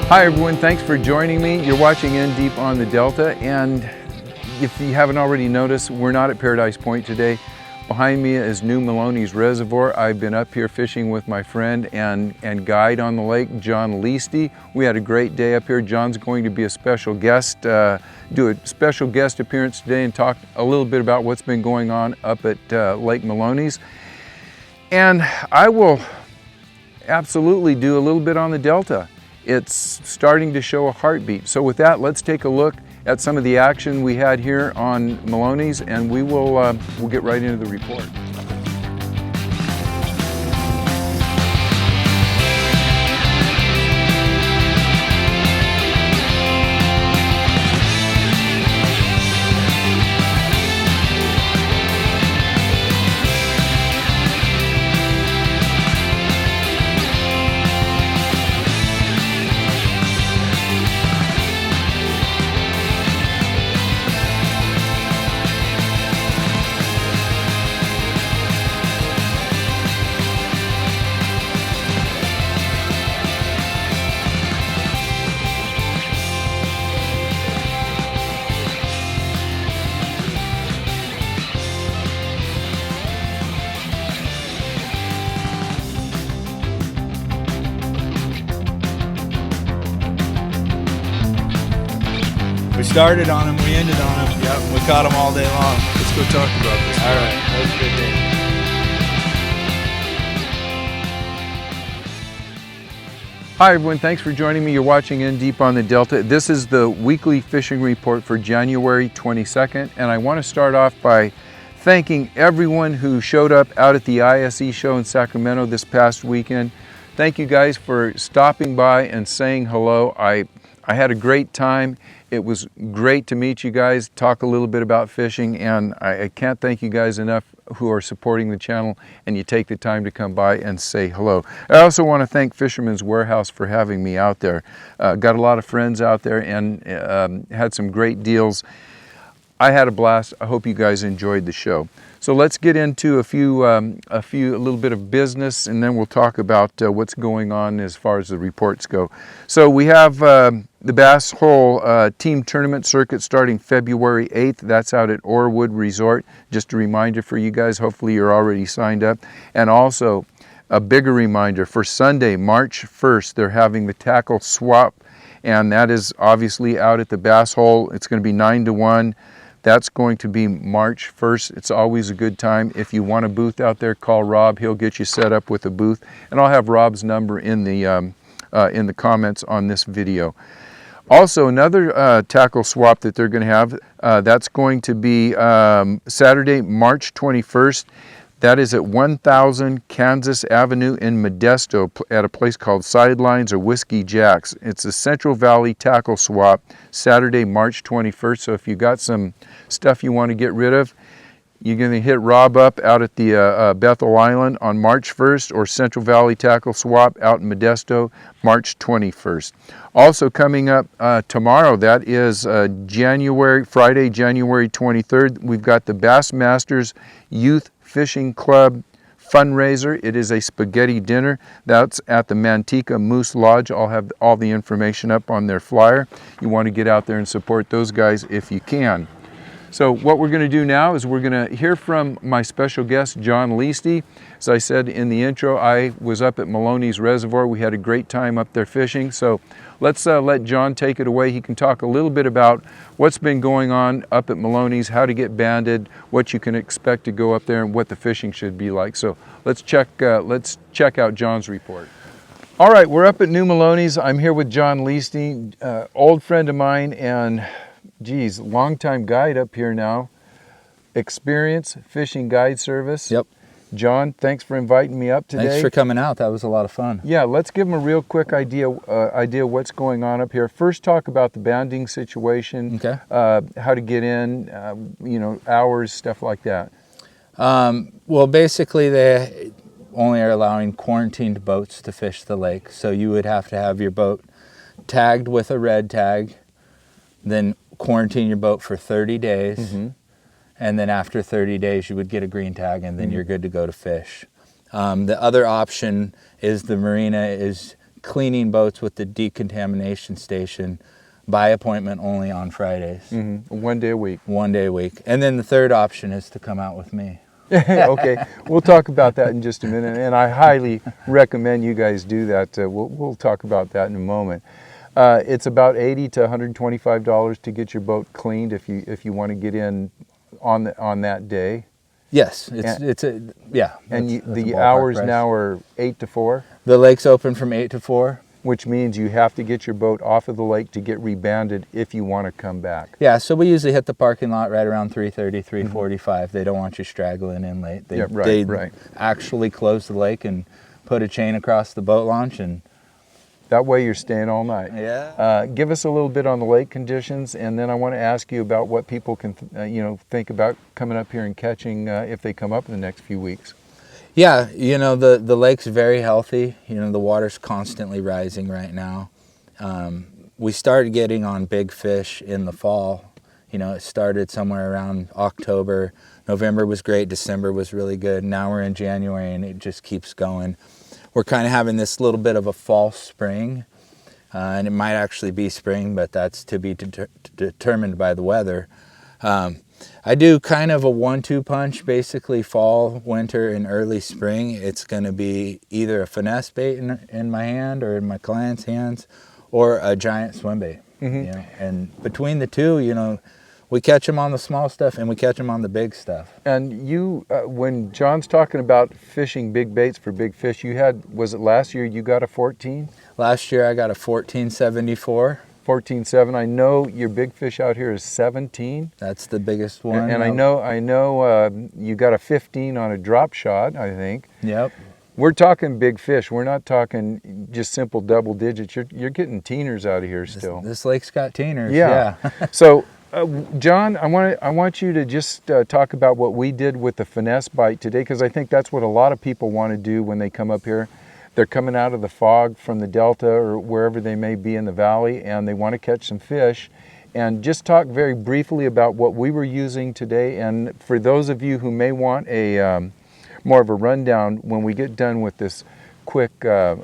Hi everyone, thanks for joining me. You're watching In Deep on the Delta, and if you haven't already noticed, we're not at Paradise Point today. Behind me is New Maloney's Reservoir. I've been up here fishing with my friend and guide on the lake, John Liechty. We had a great day up here. John's going to be a special guest, do a special guest appearance today and talk a little bit about what's been going on up at Lake Maloney's. And I will absolutely do a little bit on the Delta. It's starting to show a heartbeat. So with that, let's take a look at some of the action we had here on Maloney's, and we'll get right into the report. We started on them, we ended on them. Yep, we caught them all day long. Let's go talk about this. All right, that was a good day. Hi everyone, thanks for joining me. You're watching In Deep on the Delta. This is the weekly fishing report for January 22nd, and I want to start off by thanking everyone who showed up out at the ISE show in Sacramento this past weekend. Thank you guys for stopping by and saying hello. I had a great time. It was great to meet you guys, talk a little bit about fishing, and I can't thank you guys enough who are supporting the channel and you take the time to come by and say hello. I also want to thank Fisherman's Warehouse for having me out there. Got a lot of friends out there and had some great deals. I had a blast. I hope you guys enjoyed the show. So let's get into a little bit of business, and then we'll talk about what's going on as far as the reports go. So we have the Bass Hole Team Tournament Circuit starting February 8th. That's out at Orwood Resort. Just a reminder for you guys. Hopefully you're already signed up. And also a bigger reminder for Sunday, March 1st, they're having the tackle swap, and that is obviously out at the Bass Hole. It's going to be 9 to 1. That's going to be March 1st. It's always a good time. If you want a booth out there, call Rob. He'll get you set up with a booth. And I'll have Rob's number in the comments on this video. Also, another tackle swap that they're going to have, that's going to be Saturday, March 21st. That is at 1000 Kansas Avenue in Modesto at a place called Sidelines or Whiskey Jack's. It's a Central Valley tackle swap, Saturday, March 21st. So if you got some stuff you want to get rid of, you're going to hit Rob up out at the Bethel Island on March 1st, or Central Valley Tackle Swap out in Modesto, March 21st. Also coming up tomorrow, that is Friday, January 23rd, we've got the Bassmasters Youth Fishing Club fundraiser. It is a spaghetti dinner. That's at the Manteca Moose Lodge. I'll have all the information up on their flyer. You want to get out there and support those guys if you can. So what we're going to do now is we're going to hear from my special guest, John Liechty. As I said in the intro, I was up at Maloney's Reservoir. We had a great time up there fishing. So let's let John take it away. He can talk a little bit about what's been going on up at Maloney's, how to get banded, what you can expect to go up there, and what the fishing should be like. So let's check out John's report. All right, we're up at New Maloney's. I'm here with John Liechty, old friend of mine, and geez, longtime guide up here now. Experience Fishing Guide Service. Yep. John, thanks for inviting me up today. Thanks for coming out. That was a lot of fun. Yeah, let's give them a real quick idea what's going on up here. First, talk about the banding situation. Okay. How to get in, hours, stuff like that. Well, basically, they only are allowing quarantined boats to fish the lake. So you would have to have your boat tagged with a red tag, then quarantine your boat for 30 days. Mm-hmm. And then after 30 days, you would get a green tag, and then you're good to go to fish. The other option is the marina is cleaning boats with the decontamination station by appointment only on Fridays. 1 day a week. 1 day a week. And then the third option is to come out with me. Okay, we'll talk about that in just a minute, and I highly recommend you guys do that. We'll talk about that in a moment. It's about $80 to $125 to get your boat cleaned if you want to get in on that day. Yes, it's a yeah. And that's the a hours price. now are 8 to 4, The lake's open from 8 to 4. which means you have to get your boat off of the lake to get rebanded if you want to come back. Yeah, so we usually hit the parking lot right around 3:30, 3:45. They don't want you straggling in late. They, Yeah, right, right. actually close the lake and put a chain across the boat launch, and That way you're staying all night. yeah. Give us a little bit on the lake conditions, and then I want to ask you about what people can think about coming up here and catching if they come up in the next few weeks. Yeah, the lake's very healthy. The water's constantly rising right now. We started getting on big fish in the fall. It started somewhere around October. November was great. December was really good. Now we're in January and it just keeps going. We're kind of having this little bit of a false spring, and it might actually be spring, but that's to be determined by the weather. I do kind of a 1-2 punch, basically fall, winter, and early spring. It's going to be either a finesse bait in my hand or in my client's hands, or a giant swim bait. And between the two, we catch them on the small stuff and we catch them on the big stuff. And you, when John's talking about fishing big baits for big fish, was it last year you got a 14? Last year I got a 1474. 14.7. I know your big fish out here is 17. That's the biggest one. And I know you got a 15 on a drop shot, I think. Yep. We're talking big fish. We're not talking just simple double digits. You're getting teeners out of here still. This lake's got teeners. Yeah. So, John, I want you to just talk about what we did with the finesse bite today, because I think that's what a lot of people want to do when they come up here. They're coming out of the fog from the Delta or wherever they may be in the valley, and they want to catch some fish. And just talk very briefly about what we were using today. And for those of you who may want a more of a rundown when we get done with this quick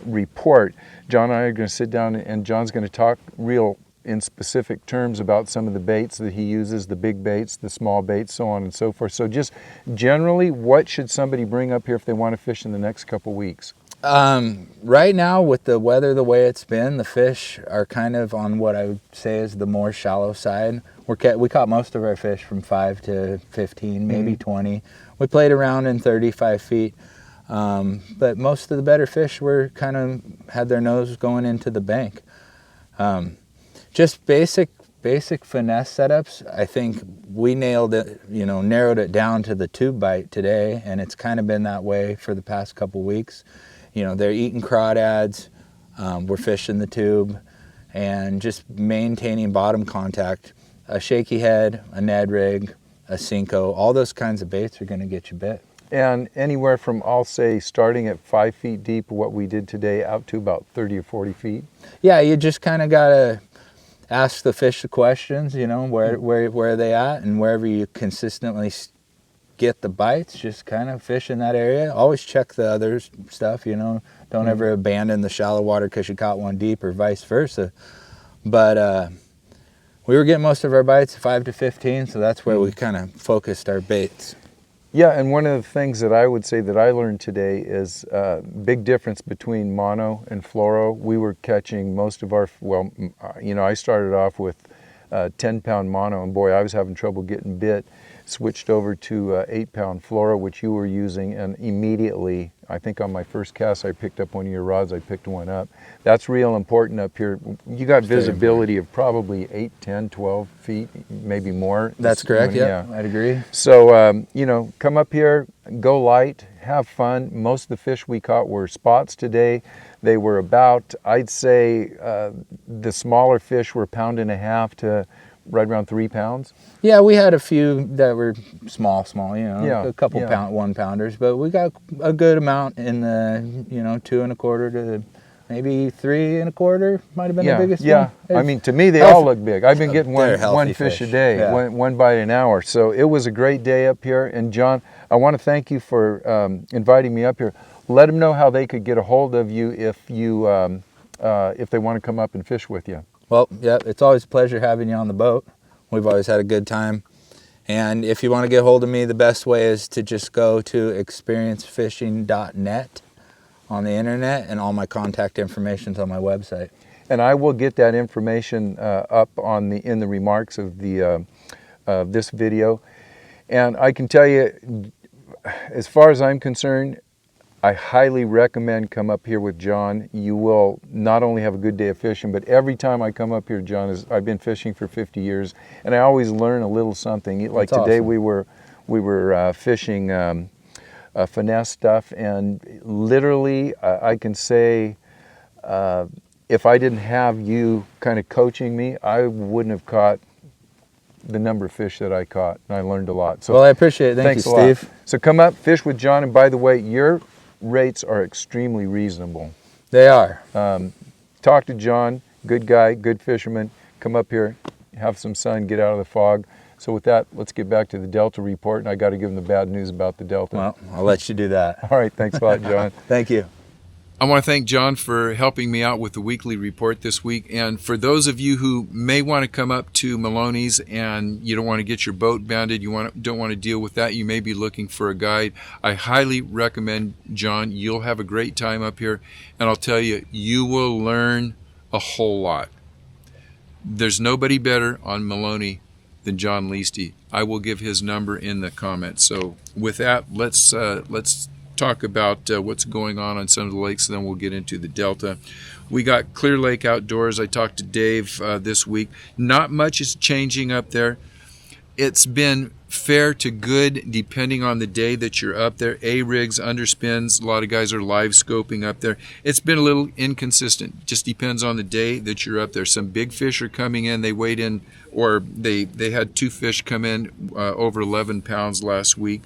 report, John and I are going to sit down, and John's going to talk real in specific terms about some of the baits that he uses, the big baits, the small baits, so on and so forth. So just generally, what should somebody bring up here if they want to fish in the next couple weeks? Right now, with the weather the way it's been, the fish are kind of on what I would say is the more shallow side. We caught most of our fish from 5 to 15, maybe 20. We played around in 35 feet, but most of the better fish were kind of had their nose going into the bank. Just basic finesse setups. I think we nailed it, narrowed it down to the tube bite today, and it's kind of been that way for the past couple weeks. They're eating crawdads, we're fishing the tube, and just maintaining bottom contact. A shaky head, a Ned rig, a Cinco, all those kinds of baits are going to get you bit. And anywhere from, I'll say, starting at 5 feet deep, what we did today, out to about 30 or 40 feet. Yeah, you just kind of got to ask the fish the questions, where are they at, and wherever you consistently get the bites, just kind of fish in that area. Always check the other stuff, don't ever abandon the shallow water because you caught one deep, or vice versa. But we were getting most of our bites 5 to 15, so that's where we kind of focused our baits. Yeah, and one of the things that I would say that I learned today is big difference between mono and fluoro. We were catching most of our, I started off with 10-pound mono, and boy, I was having trouble getting bit. Switched over to 8-pound fluoro, which you were using, and immediately, I think on my first cast, I picked up one of your rods, I picked one up. That's real important up here. You got visibility of probably 8, 10, 12 feet, maybe more. That's correct, yeah, I'd agree. So, come up here, go light, have fun. Most of the fish we caught were spots today. They were about, I'd say, the smaller fish were 1.5 pounds to right around 3 pounds. Yeah, we had a few that were small, a couple 1-pounders, but we got a good amount in the, 2.25 to maybe 3.25, might have been the biggest one. I mean, to me, they all look big. I've been getting one fish a day, one bite an hour. So it was a great day up here. And John, I want to thank you for inviting me up here. Let them know how they could get a hold of you if you if they want to come up and fish with you. Well, yeah, it's always a pleasure having you on the boat. We've always had a good time. And if you want to get hold of me, the best way is to just go to experiencefishing.net on the internet, and all my contact information is on my website. And I will get that information up in the remarks of this video. And I can tell you, as far as I'm concerned, I highly recommend come up here with John. You will not only have a good day of fishing, but every time I come up here, John, I've been fishing for 50 years, and I always learn a little something. Like That's today, awesome. we were fishing finesse stuff, and literally, I can say, if I didn't have you kind of coaching me, I wouldn't have caught the number of fish that I caught, and I learned a lot. So well, I appreciate it. Thank you, Steve. So come up, fish with John, and by the way, your rates are extremely reasonable. They are. Talk to John, good guy, good fisherman. Come up here, have some sun, get out of the fog. So with that, let's get back to the Delta report, and I got to give them the bad news about the Delta. Well, I'll let you do that. All right, thanks a lot, John. Thank you. I want to thank John for helping me out with the weekly report this week. And for those of you who may want to come up to Maloney's and you don't want to get your boat bounded, don't want to deal with that, you may be looking for a guide, I highly recommend John. You'll have a great time up here. And I'll tell you, you will learn a whole lot. There's nobody better on Maloney than John Liechty. I will give his number in the comments. So with that, let's talk about what's going on some of the lakes, and then we'll get into the Delta. We got Clear Lake Outdoors. I talked to Dave this week. Not much is changing up there. It's been fair to good depending on the day that you're up there. A-rigs, underspins, a lot of guys are live scoping up there. It's been a little inconsistent. Just depends on the day that you're up there. Some big fish are coming in. They weighed in, or they had 2 fish come in over 11 pounds last week.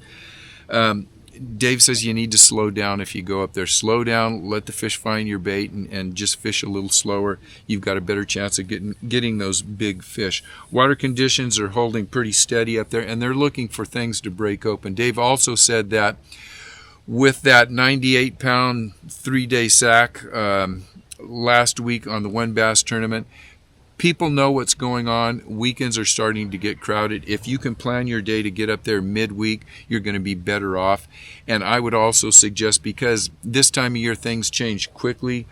Dave says you need to slow down if you go up there. Slow down, let the fish find your bait, and just fish a little slower. You've got a better chance of getting those big fish. Water conditions are holding pretty steady up there, and they're looking for things to break open. Dave also said that with that 98-pound 3-day sack last week on the One Bass tournament, people know what's going on. Weekends are starting to get crowded. If you can plan your day to get up there midweek, you're going to be better off. And I would also suggest, because this time of year things change quickly,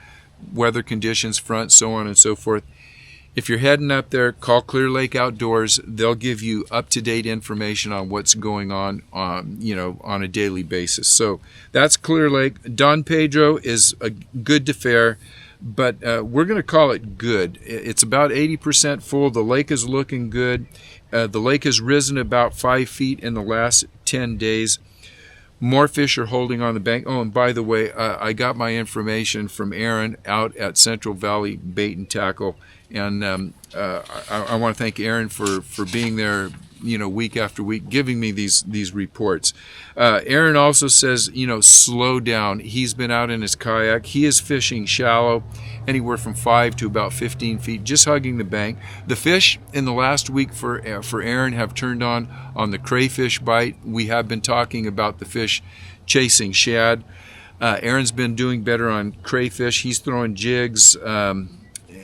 weather conditions, front, so on and so forth. If you're heading up there, call Clear Lake Outdoors. They'll give you up-to-date information on what's going on a daily basis. So that's Clear Lake. Don Pedro is good to fair, but we're going to call it good. It's about 80% full. The lake is looking good. The lake has risen about 5 feet in the last 10 days. More fish are holding on the bank. Oh, and by the way, I got my information from Aaron out at Central Valley Bait and Tackle, and I want to thank Aaron for being there, week after week, giving me these reports. Aaron also says, slow down. He's been out in his kayak. He is fishing shallow, anywhere from 5 to about 15 feet, just hugging the bank. The fish in the last week for Aaron have turned on the crayfish bite. We have been talking about the fish chasing shad. Aaron's been doing better on crayfish. He's throwing jigs,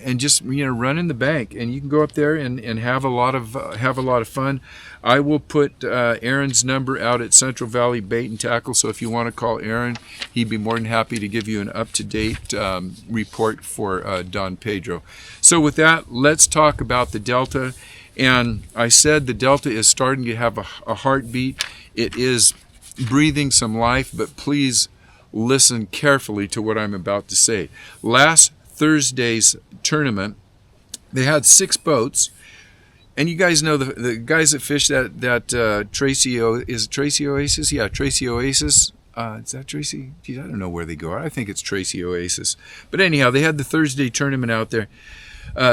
and just running the bank, and you can go up there and have a lot of fun. I will put Aaron's number out at Central Valley Bait and Tackle, so if you want to call Aaron, he'd be more than happy to give you an up-to-date report for Don Pedro. So with that, let's talk about the Delta. And I said the Delta is starting to have a heartbeat. It is breathing some life, but please listen carefully to what I'm about to say. Last Thursday's tournament, they had 6 boats, and you guys know the guys that fish that Tracy Oasis? Yeah, Tracy Oasis. Is that Tracy? Geez, I don't know where they go. I think it's Tracy Oasis. But anyhow, they had the Thursday tournament out there.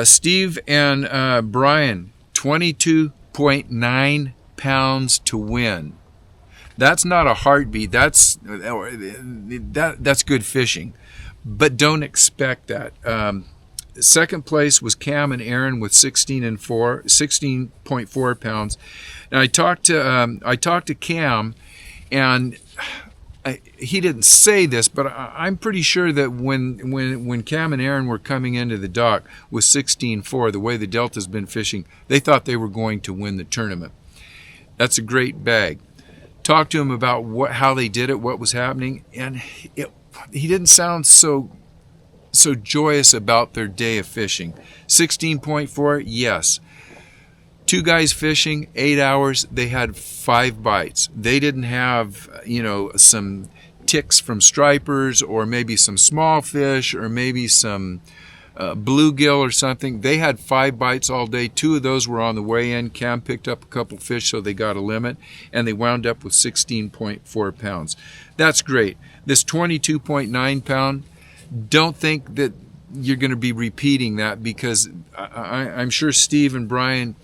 Steve and Brian, 22.9 pounds to win. That's not a heartbeat. That's good fishing. But don't expect that. Second place was Cam and Aaron with 16.4 pounds. And I talked to Cam, and he didn't say this, but I'm pretty sure that when Cam and Aaron were coming into the dock with 16.4, the way the Delta's been fishing, they thought they were going to win the tournament. That's a great bag. Talked to him about how they did it, what was happening, and he didn't sound so joyous about their day of fishing. 16.4, yes. 2 guys fishing, 8 hours, they had 5 bites. They didn't have, some ticks from stripers or maybe some small fish or maybe some bluegill or something. They had 5 bites all day. 2 of those were on the way in. Cam picked up a couple fish, so they got a limit, and they wound up with 16.4 pounds. That's great. This 22.9 pound, don't think that you're going to be repeating that, because I'm sure Steve and Brian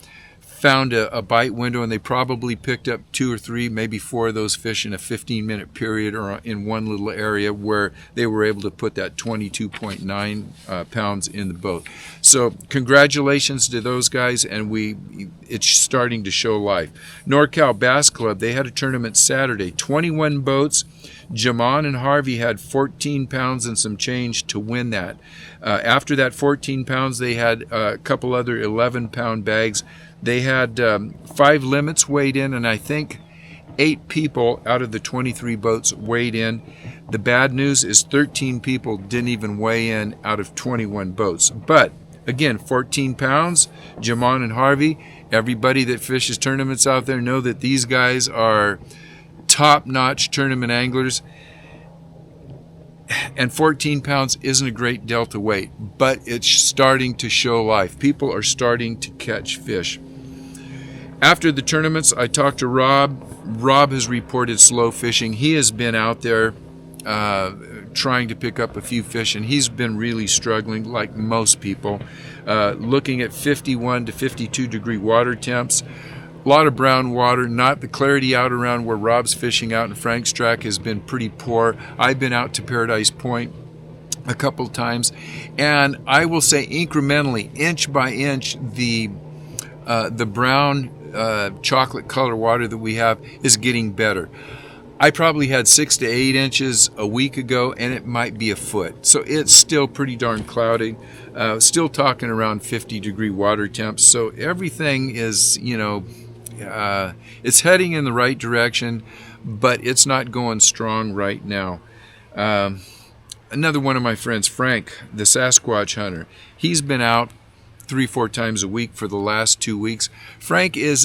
found a bite window, and they probably picked up 2 or 3, maybe 4 of those fish in a 15-minute period or in one little area where they were able to put that 22.9 pounds in the boat. So congratulations to those guys, and it's starting to show life. NorCal Bass Club, they had a tournament Saturday, 21 boats. Jamon and Harvey had 14 pounds and some change to win that. After that 14 pounds, they had a couple other 11-pound bags. They had 5 limits weighed in, and I think 8 people out of the 23 boats weighed in. The bad news is 13 people didn't even weigh in out of 21 boats. But again, 14 pounds, Jamon and Harvey, everybody that fishes tournaments out there know that these guys are top-notch tournament anglers. And 14 pounds isn't a great delta weight, but it's starting to show life. People are starting to catch fish. After the tournaments, I talked to Rob. Rob has reported slow fishing. He has been out there trying to pick up a few fish, and he's been really struggling, like most people, looking at 51 to 52 degree water temps. A lot of brown water, not the clarity out around where Rob's fishing out in Frank's track has been pretty poor. I've been out to Paradise Point a couple times, and I will say incrementally, inch by inch, the brown chocolate color water that we have is getting better. I probably had 6 to 8 inches a week ago, and it might be a foot. So it's still pretty darn cloudy. Still talking around 50 degree water temps. So everything is, it's heading in the right direction, but it's not going strong right now. Another one of my friends, Frank, the Sasquatch hunter, he's been out 3-4 times a week for the last 2 weeks. Frank is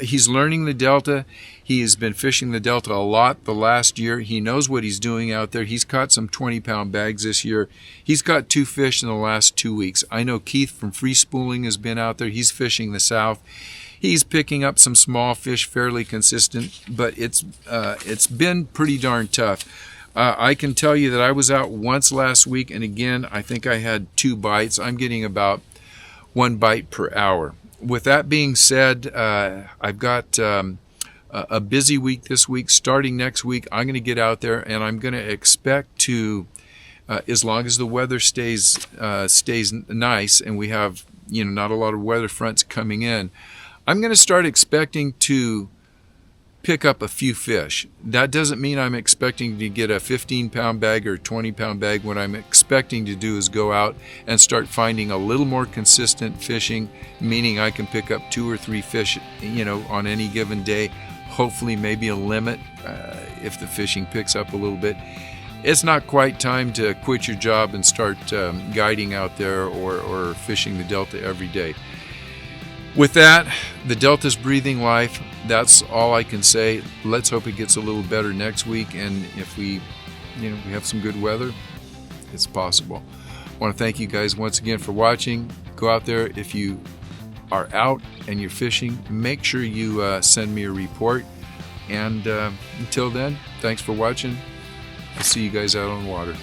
he's learning the Delta. He has been fishing the Delta a lot the last year. He knows what he's doing out there. He's caught some 20-pound bags this year. He's caught 2 fish in the last 2 weeks. I know Keith from Free Spooling has been out there. He's fishing the South. He's picking up some small fish fairly consistent, but it's been pretty darn tough. I can tell you that I was out once last week, and again, I think I had 2 bites. I'm getting about 1 bite per hour. With that being said, I've got a busy week this week. Starting next week, I'm going to get out there, and I'm going to expect to, as long as the weather stays nice and we have not a lot of weather fronts coming in, I'm going to start expecting to pick up a few fish. That doesn't mean I'm expecting to get a 15-pound bag or a 20-pound bag. What I'm expecting to do is go out and start finding a little more consistent fishing, meaning I can pick up 2 or 3 fish, on any given day. Hopefully maybe a limit if the fishing picks up a little bit. It's not quite time to quit your job and start guiding out there or fishing the Delta every day. With that, the Delta's breathing life. That's all I can say. Let's hope it gets a little better next week, and if we have some good weather, it's possible. I want to thank you guys once again for watching. Go out there. If you are out and you're fishing, make sure you send me a report. And until then, thanks for watching. I'll see you guys out on the water.